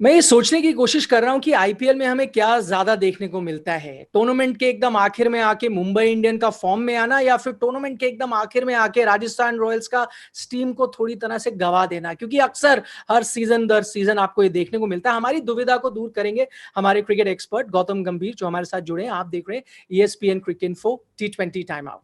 मैं ये सोचने की कोशिश कर रहा हूँ कि आईपीएल में हमें क्या ज्यादा देखने को मिलता है। टूर्नामेंट के एकदम आखिर में आके मुंबई इंडियन का फॉर्म में आना, या फिर टूर्नामेंट के एकदम आखिर में आके राजस्थान रॉयल्स का टीम को थोड़ी तरह से गवा देना। क्योंकि अक्सर हर सीजन दर सीजन आपको ये देखने को मिलता है। हमारी दुविधा को दूर करेंगे हमारे क्रिकेट एक्सपर्ट गौतम गंभीर, जो हमारे साथ जुड़े हैं। आप देख रहे हैं ESPN cricket info T20 time out.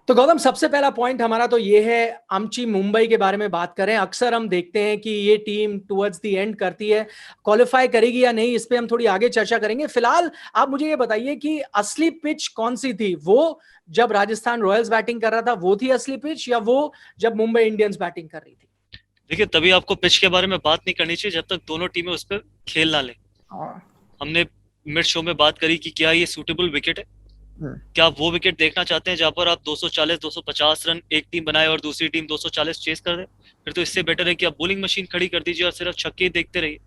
तो गौतम, सबसे पहला पॉइंट हमारा तो ये है, आमची मुंबई के बारे में बात करें। अक्सर हम देखते हैं कि ये टीम टुवर्ड्स द एंड करती है, क्वालिफाई करेगी या नहीं इस पे हम थोड़ी आगे चर्चा करेंगे। फिलहाल आप मुझे ये बताइए कि असली पिच कौन सी थी? वो जब राजस्थान रॉयल्स बैटिंग कर रहा था वो थी असली पिच, या वो जब मुंबई इंडियंस बैटिंग कर रही थी? देखिए, तभी आपको पिच के बारे में बात नहीं करनी चाहिए जब तक दोनों टीमें उस पर खेल ना लें। हाँ। हमने मिड शो में बात करी कि क्या ये सूटेबल विकेट है। क्या आप वो विकेट देखना चाहते हैं जहां पर आप 240 250 रन एक टीम बनाए और दूसरी टीम 240 चेस कर दे? फिर तो इससे बेटर है कि आप बॉलिंग मशीन खड़ी कर दीजिए और सिर्फ छक्के ही देखते रहिए।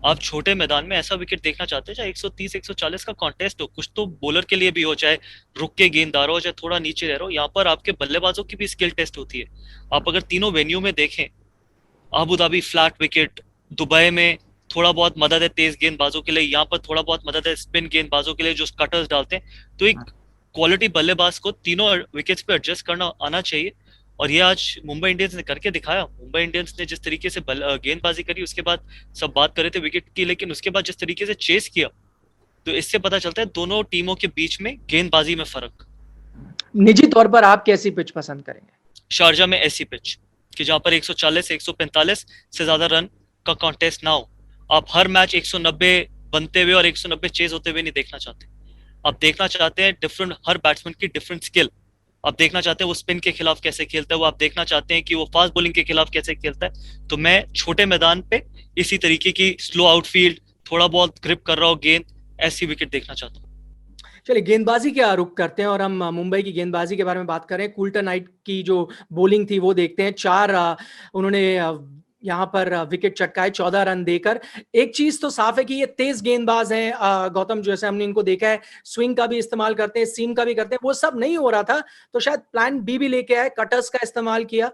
आप छोटे मैदान में ऐसा विकेट देखना चाहते हैं चाहे 130 140 का कॉन्टेस्ट हो, कुछ तो बॉलर के लिए भी हो, चाहे रुक के गेंददार हो चाहे थोड़ा नीचे रह रहा हो। यहाँ पर आपके बल्लेबाजों की भी स्किल टेस्ट होती है। आप अगर तीनों वेन्यू में देखें, Abu Dhabi flat wicket, Dubai में थोड़ा बहुत मदद है तेज गेंदबाजों के लिए, यहाँ पर थोड़ा बहुत मदद है स्पिन गेंदबाजों के लिए जो कटर्स डालते हैं। तो एक क्वालिटी बल्लेबाज को तीनों विकेट्स पे एडजस्ट करना आना चाहिए। और ये आज मुंबई इंडियंस ने करके दिखाया। मुंबई इंडियंस ने जिस तरीके से गेंदबाजी करी, उसके बाद सब बात कर रहे थे विकेट की, लेकिन उसके बाद जिस तरीके से चेस किया, तो इससे पता चलता है दोनों टीमों के बीच में गेंदबाजी में फर्क। निजी तौर पर आप कैसी पिच पसंद करेंगे? शारजा में ऐसी पिच कि जहां पर 140 145 से ज्यादा रन का कॉन्टेस्ट ना हो। आप हर मैच 190 बनते हुए और 190 चेज होते हुए नहीं देखना चाहते। आप देखना चाहते हैं डिफरेंट, हर बैट्समैन की डिफरेंट स्किल। आप देखना चाहते हैं वो स्पिन के खिलाफ कैसे खेलता है, वो आप देखना चाहते हैं कि वो फास्ट बॉलिंग के खिलाफ कैसे खेलता है। तो मैं छोटे मैदान पे इसी तरीके की स्लो आउटफील्ड, थोड़ा बहुत ग्रिप कर रहा हो गेंद, ऐसी विकेट देखना चाहता हूँ। चलिए, गेंदबाजी के रुख करते हैं और हम मुंबई की गेंदबाजी के बारे में बात करें। कुल्टर नाइट की जो बॉलिंग थी वो देखते हैं। चार उन्होंने यहाँ पर विकेट चटकाए 14 रन देकर। एक चीज तो साफ है कि ये तेज गेंदबाज हैं गौतम। जैसे हमने इनको देखा है, स्विंग का भी इस्तेमाल करते हैं, सीम का भी करते हैं। वो सब नहीं हो रहा था तो शायद प्लान बी भी लेके आए, कटर्स का इस्तेमाल किया।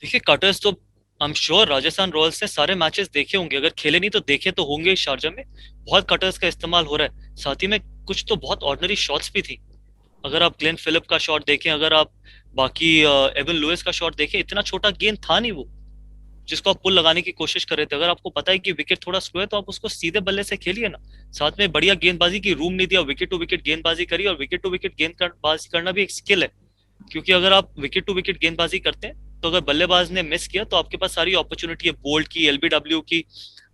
देखिए, कटर्स तो I am sure Rajasthan Royals ने सारे मैचेस देखे होंगे, अगर खेले नहीं तो देखे तो होंगे। शारजा में बहुत कटर्स का इस्तेमाल हो रहा है, साथ ही में कुछ तो बहुत ऑर्डिनरी शॉट्स भी थी। अगर आप ग्लेन फिलिप का शॉट देखें, अगर आप बाकी एवन लुइस का शॉट देखें, इतना छोटा गेंद था नहीं वो जिसको आप पुल लगाने की कोशिश कर रहे थे। अगर आपको पता है कि विकेट थोड़ा स्लो है तो आप उसको सीधे बल्ले से खेलिए ना। साथ में बढ़िया गेंदबाजी की रूम नहीं दिया, विकेट टू विकेट गेंदबाजी करी। और विकेट टू विकेट गेंदबाजी करना भी एक स्किल है, क्योंकि अगर आप विकेट टू विकेट गेंदबाजी करते हैं तो अगर बल्लेबाज ने मिस किया तो आपके पास सारी अपॉर्चुनिटी है, बोल्ड की, एलबीडब्ल्यू की,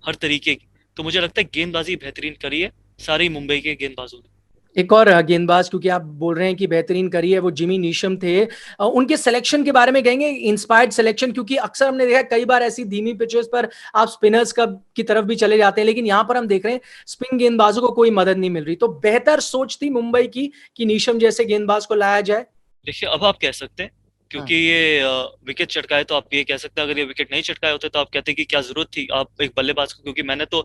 हर तरीके की। तो मुझे लगता है गेंदबाजी बेहतरीन करी है सारी मुंबई के गेंदबाजों ने। एक और गेंदबाज, क्योंकि आप बोल रहे हैं कि बेहतरीन करी है, वो जिमी नीशम थे। उनके सिलेक्शन के बारे में कहेंगे, इंस्पायर्ड सिलेक्शन? क्योंकि अक्सर हमने देखा कई बार ऐसी धीमी पिचेस पर आप स्पिनर्स का की तरफ भी चले जाते हैं, लेकिन यहां पर हम देख रहे हैं स्पिन गेंदबाजों को कोई मदद नहीं मिल रही। तो बेहतर सोच थी मुंबई की कि नीशम जैसे गेंदबाज को लाया जाए। देखिए, अब आप कह सकते हैं हाँ। क्योंकि ये विकेट चटकाए तो आप ये कह सकते हैं, अगर ये विकेट नहीं चटकाए होते तो आप कहते कि क्या जरूरत थी आप एक बल्लेबाज को। क्योंकि मैंने तो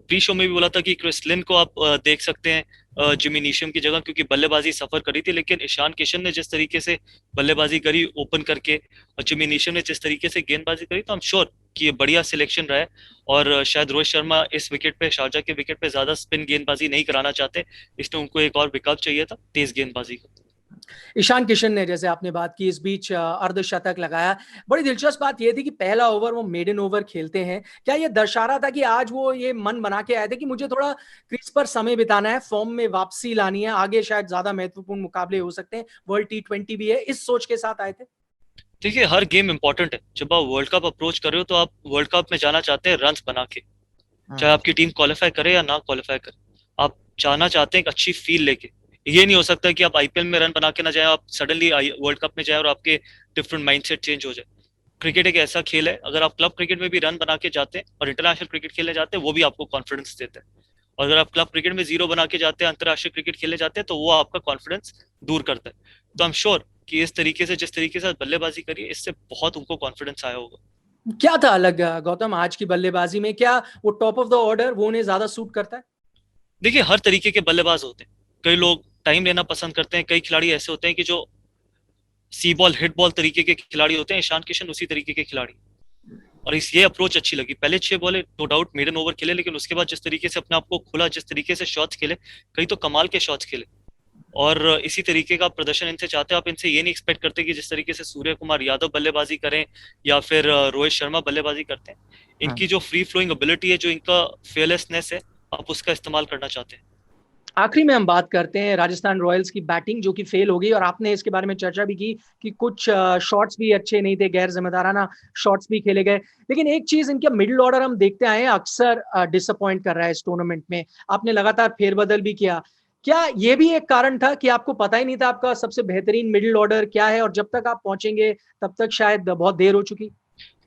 प्री शो में भी बोला था कि क्रिस लिन को आप देख सकते हैं जिमी नीशम की जगह, क्योंकि बल्लेबाजी सफर करी थी। लेकिन ईशान किशन ने जिस तरीके से बल्लेबाजी करी ओपन करके, और जिमी नीशम ने जिस तरीके से गेंदबाजी करी, तो हम श्योर कि ये बढ़िया सिलेक्शन रहा है। और शायद रोहित शर्मा इस विकेट पे, शारजा के विकेट पे, ज्यादा स्पिन गेंदबाजी नहीं कराना चाहते, इसलिए उनको एक और विकल्प चाहिए था तेज गेंदबाजी का। ईशान किशन ने, जैसे आपने बात की, इस बीच अर्धशतक लगाया। बड़ी दिलचस्प बात यह थी कि पहला ओवर वो मेडन ओवर खेलते हैं। क्या ये दर्शा रहा था कि आज वो ये मन बना के आए थे कि मुझे थोड़ा क्रीज पर समय बिताना है, फॉर्म में वापसी लानी है, आगे शायद ज्यादा महत्वपूर्ण मुकाबले हो सकते हैं, वर्ल्ड T20 भी है, इस सोच के साथ आए थे? देखिए, हर गेम इंपॉर्टेंट है। जब आप वर्ल्ड कप अप्रोच कर रहे हो तो आप वर्ल्ड कप में जाना चाहते हैं रन्स बना के, चाहे आपकी टीम क्वालिफाई करे या ना क्वालिफाई करे। आप जाना चाहते हैं एक अच्छी फील लेके। ये नहीं हो सकता कि आप आईपीएल में रन बना के ना जाए, आप सडनली वर्ल्ड कप में जाए और आपके डिफरेंट माइंडसेट चेंज हो जाए। क्रिकेट एक ऐसा खेल है, अगर आप क्लब क्रिकेट में भी रन बना के जाते हैं और इंटरनेशनल क्रिकेट खेलने जाते हैं, वो भी आपको कॉन्फिडेंस देता है। और अगर आप क्लब क्रिकेट में जीरो बना के जाते हैं, अंतरराष्ट्रीय क्रिकेट खेलने जाते हैं, तो वो आपका कॉन्फिडेंस दूर करता है। तो आई एम श्योर कि इस तरीके से, जिस तरीके से बल्लेबाजी करी है, इससे बहुत उनको कॉन्फिडेंस आया होगा। क्या था अलग गौतम आज की बल्लेबाजी में? क्या वो टॉप ऑफ द ऑर्डर वो उन्हें ज्यादा सूट करता है? देखिए, हर तरीके के बल्लेबाज होते हैं। कई लोग टाइम लेना पसंद करते हैं, कई खिलाड़ी ऐसे होते हैं कि जो सी बॉल हिट बॉल तरीके के खिलाड़ी होते हैं, ईशान किशन उसी तरीके के खिलाड़ी। और इस ये अप्रोच अच्छी लगी। पहले 6 बॉलें नो डाउट मेडन ओवर खेले, लेकिन उसके बाद जिस तरीके से अपने आप को खुला, जिस तरीके से शॉट्स खेले, कई तो कमाल के शॉट्स खेले। और इसी तरीके का प्रदर्शन इनसे चाहते हैं। आप इनसे ये नहीं एक्सपेक्ट करते कि जिस तरीके से सूर्य कुमार यादव बल्लेबाजी करें या फिर रोहित शर्मा बल्लेबाजी करते हैं। इनकी जो फ्री फ्लोइंग एबिलिटी है, जो इनका फेयरलेसनेस है, आप उसका इस्तेमाल करना चाहते हैं। आखिरी में हम बात करते हैं राजस्थान रॉयल्स की बैटिंग, जो कि फेल हो गई, और आपने इसके बारे में चर्चा भी की कि कुछ शॉट्स भी अच्छे नहीं थे, गैर जिम्मेदाराना शॉट्स भी खेले गए। लेकिन एक चीज, इनका मिडिल ऑर्डर हम देखते आए हैं अक्सर डिसअपॉइंट कर रहा है इस टूर्नामेंट में। आपने लगातार फेरबदल भी किया, क्या ये भी एक कारण था कि आपको पता ही नहीं था आपका सबसे बेहतरीन मिडिल ऑर्डर क्या है, और जब तक आप पहुंचेंगे तब तक शायद बहुत देर हो चुकी?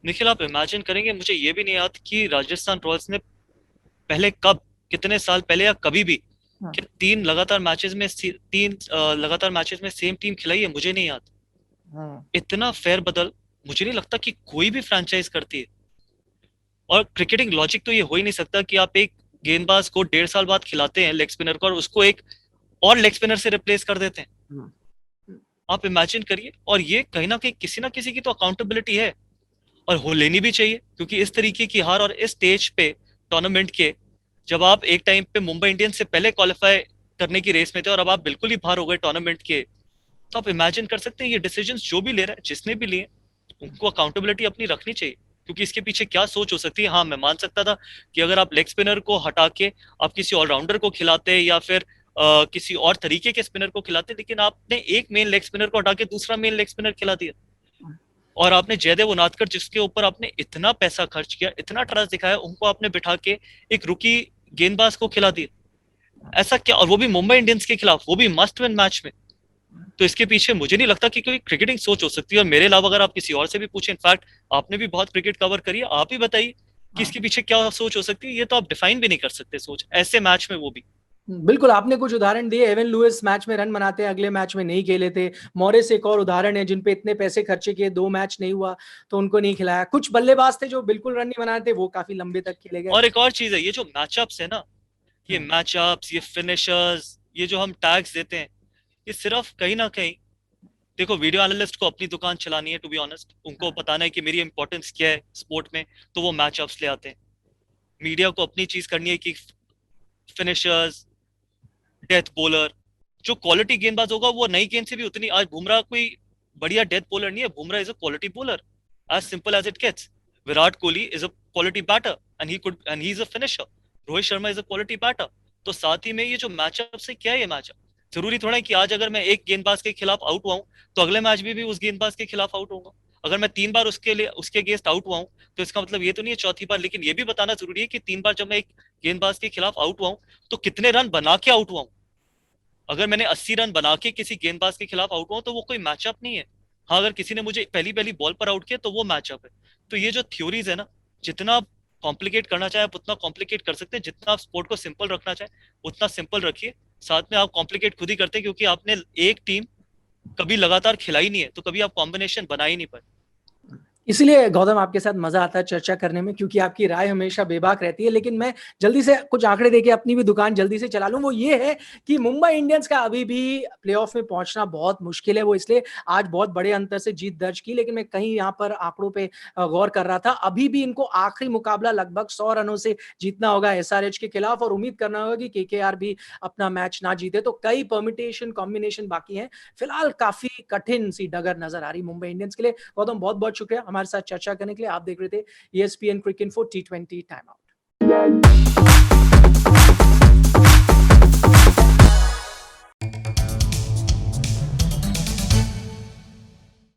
निखिल, आप इमेजिन करेंगे, मुझे ये भी नहीं याद कि राजस्थान रॉयल्स ने पहले कब, कितने साल पहले या कभी भी क्या 3 लगातार मैचेस में सेम टीम खिलाई है, मुझे नहीं याद। इतना फेर बदल मुझे नहीं लगता कि कोई भी फ्रेंचाइज करती है। और क्रिकेटिंग लॉजिक तो ये हो ही नहीं सकता कि आप एक गेंदबाज को 1.5 साल बाद खिलाते हैं, लेग स्पिनर को, और उसको एक और लेग स्पिनर से रिप्लेस कर देते हैं। आप इमेजिन करिए। और ये कहीं ना कहीं किसी ना किसी की तो अकाउंटेबिलिटी है, और हो लेनी भी चाहिए, क्योंकि इस तरीके की हार और इस स्टेज पे टूर्नामेंट के, जब आप एक टाइम पे मुंबई इंडियंस से पहले क्वालिफाई करने की रेस में थे और अब आप बिल्कुल ही बाहर हो गए टूर्नामेंट के, तो आप इमेजिन कर सकते हैं ये डिसीजंस जो भी ले रहा है, जिसने भी लिए, उनको अकाउंटेबिलिटी अपनी रखनी चाहिए। क्योंकि इसके पीछे क्या सोच हो सकती है। हाँ, मैं मान सकता था कि अगर आप लेग स्पिनर को हटा के आप किसी ऑलराउंडर को खिलाते या फिर किसी और तरीके के स्पिनर को खिलाते, लेकिन आपने एक मेन लेग स्पिनर को हटा के दूसरा मेन लेग स्पिनर खिला दिया। और आपने जयदेव उनादकर, जिसके ऊपर आपने इतना पैसा खर्च किया, इतना ट्रस्ट दिखाया, उनको आपने बिठा के एक रुकी गेंदबाज को खिला दिया। ऐसा क्या, और वो भी मुंबई इंडियंस के खिलाफ, वो भी मस्ट विन मैच में। तो इसके पीछे मुझे नहीं लगता कि कोई क्रिकेटिंग सोच हो सकती है। और मेरे अलावा अगर आप किसी और से भी पूछें, इनफैक्ट आपने भी बहुत क्रिकेट कवर करी है, आप ही बताइए कि इसके पीछे क्या सोच हो सकती है। ये तो आप डिफाइन भी नहीं कर सकते सोच, ऐसे मैच में वो भी। बिल्कुल, आपने कुछ उदाहरण दिए। एवन लुइस मैच में रन बनाते हैं, अगले मैच में नहीं खेले थे। मॉरिस एक और उदाहरण है, जिन पे इतने पैसे खर्चे किए, 2 मैच नहीं हुआ तो उनको नहीं खिलाया। कुछ बल्लेबाज थे जो बिल्कुल रन नहीं बनाए थे, वो काफी लंबे तक खेले गए। और एक और चीज है, ये जो मैचअप्स है ना, ये मैचअप्स, ये फिनिशर्स, ये जो हम टैग्स देते हैं, ये सिर्फ कहीं ना कहीं, देखो, वीडियो एनालिस्ट को अपनी दुकान चलानी है, टू बी ऑनेस्ट, उनको बताना है कि मेरी इंपॉर्टेंस क्या है स्पोर्ट में, तो वो मैचअप्स ले आते हैं। मीडिया को अपनी चीज करनी है कि फिनिशर्स, डेथ बॉलर, जो क्वालिटी गेंदबाज होगा वो नई गेंद से भी उतनी, आज बुमराह कोई बढ़िया डेथ बॉलर नहीं है, Bumrah is a quality bowler, as simple as it gets. Virat Kohli is a quality batter and he is a finisher. Rohit Sharma is a quality batter. तो साथ ही में ये जो मैचअप से क्या है, ये मैचअप जरूरी थोड़ा है कि आज अगर मैं एक गेंदबाज के खिलाफ आउट हुआ हूं, तो अगले मैच में भी उस गेंदबाज के खिलाफ आउट होऊंगा। अगर मैं 3 बार उसके अगेंस्ट आउट हुआ हूं, तो इसका मतलब ये तो नहीं है चौथी बार, लेकिन ये भी बताना जरूरी है कि 3 बार जब मैं एक गेंदबाज के खिलाफ आउट हुआ हूं, तो कितने रन बना के आउट हुआ हूं। अगर मैंने 80 रन बना के किसी गेंदबाज के खिलाफ आउट हुआ तो वो कोई मैचअप नहीं है। हाँ, अगर किसी ने मुझे पहली पहली बॉल पर आउट किया तो वो मैचअप है। तो ये जो थ्योरीज है ना, जितना आप कॉम्प्लिकेट करना चाहे आप उतना कॉम्प्लिकेट कर सकते हैं, जितना आप स्पोर्ट को सिंपल रखना चाहे उतना सिंपल रखिए। साथ में आप कॉम्प्लिकेट खुद ही करते हैं, क्योंकि आपने एक टीम कभी लगातार खिलाई नहीं है, तो कभी आप कॉम्बिनेशन बना ही नहीं पाए। इसलिए गौतम, आपके साथ मजा आता है चर्चा करने में, क्योंकि आपकी राय हमेशा बेबाक रहती है। लेकिन मैं जल्दी से कुछ आंकड़े देके अपनी भी दुकान जल्दी से चला लूं। वो ये है कि मुंबई इंडियंस का अभी भी प्लेऑफ में पहुंचना बहुत मुश्किल है। वो इसलिए आज बहुत बड़े अंतर से जीत दर्ज की, लेकिन मैं कहीं यहाँ पर आंकड़ों पे गौर कर रहा था। अभी भी इनको आखिरी मुकाबला लगभग 100 रनों से जीतना होगा एसआरएच के खिलाफ, और उम्मीद करना होगा कि केकेआर भी अपना मैच ना जीते। तो कई परमिटेशन कॉम्बिनेशन बाकी हैं। फिलहाल काफी कठिन सी डगर नजर आ रही मुंबई इंडियंस के लिए। गौतम, बहुत बहुत शुक्रिया हमारे साथ चर्चा करने के लिए। आप देख रहे थे ESPN क्रिक इन्फो T20 टाइम आउट।